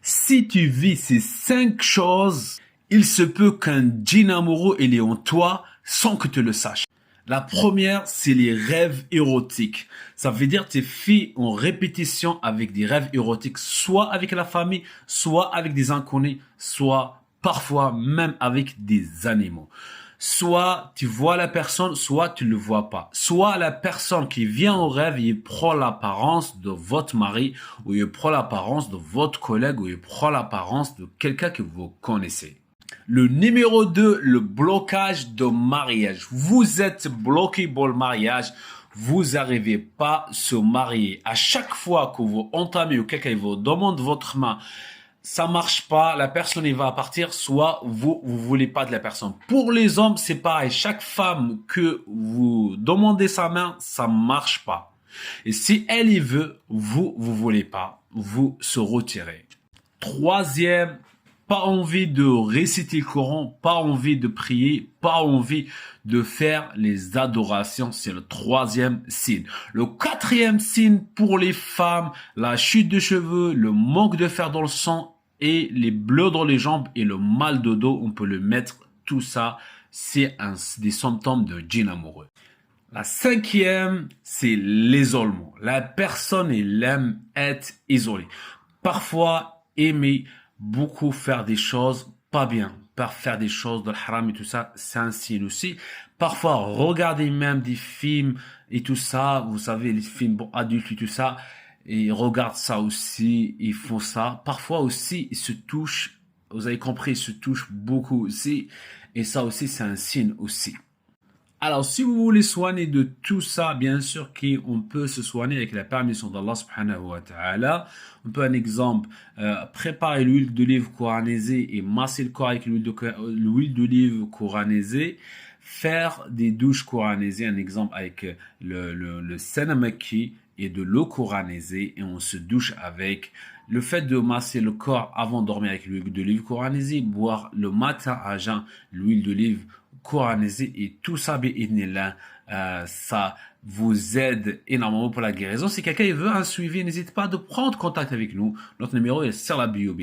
Si tu vis ces 5 choses, il se peut qu'un djinn amoureux il est en toi sans que tu le saches. La première, c'est les rêves érotiques. Ça veut dire que tes filles en répétition avec des rêves érotiques, soit avec la famille, soit avec des inconnus, soit parfois même avec des animaux. Soit tu vois la personne, soit tu ne le vois pas. Soit la personne qui vient au rêve, il prend l'apparence de votre mari, ou il prend l'apparence de votre collègue, ou il prend l'apparence de quelqu'un que vous connaissez. Le numéro 2, le blocage de mariage. Vous êtes bloqué pour le mariage. Vous n'arrivez pas à se marier. À chaque fois que vous entamez ou quelqu'un vous demande votre main, ça marche pas, la personne elle va partir, soit vous voulez pas de la personne. Pour les hommes, c'est pareil. Chaque femme que vous demandez sa main, ça marche pas. Et si elle y veut, vous voulez pas, vous se retirez. Troisième, pas envie de réciter le Coran, pas envie de prier, pas envie de faire les adorations. C'est le troisième signe. Le quatrième signe pour les femmes, la chute de cheveux, le manque de fer dans le sang et les bleus dans les jambes et le mal de dos, on peut le mettre. Tout ça, c'est des symptômes de djinn amoureux. La cinquième, c'est l'isolement. La personne, elle aime être isolée. Parfois, aimer beaucoup faire des choses pas bien, faire des choses de haram et tout ça, c'est un signe aussi. Parfois, regarder même des films et tout ça, vous savez, les films pour adultes et tout ça, et ils regardent ça aussi, ils font ça. Parfois aussi, ils se touchent, vous avez compris, ils se touchent beaucoup aussi, et ça aussi, c'est un signe aussi. Alors, si vous voulez soigner de tout ça, bien sûr qu'on peut se soigner avec la permission d'Allah subhanahu wa ta'ala. On peut, un exemple, préparer l'huile d'olive coranisée et masser le corps avec l'huile d'olive coranisée. Faire des douches coranisées, un exemple avec le senamaki et de l'eau coranisée et on se douche avec. Le fait de masser le corps avant de dormir avec l'huile d'olive coranisée, boire le matin à jeun l'huile d'olive coranisé et tout ça, ça vous aide énormément pour la guérison. Si quelqu'un veut un suivi, n'hésite pas de prendre contact avec nous. Notre numéro est sur la bio.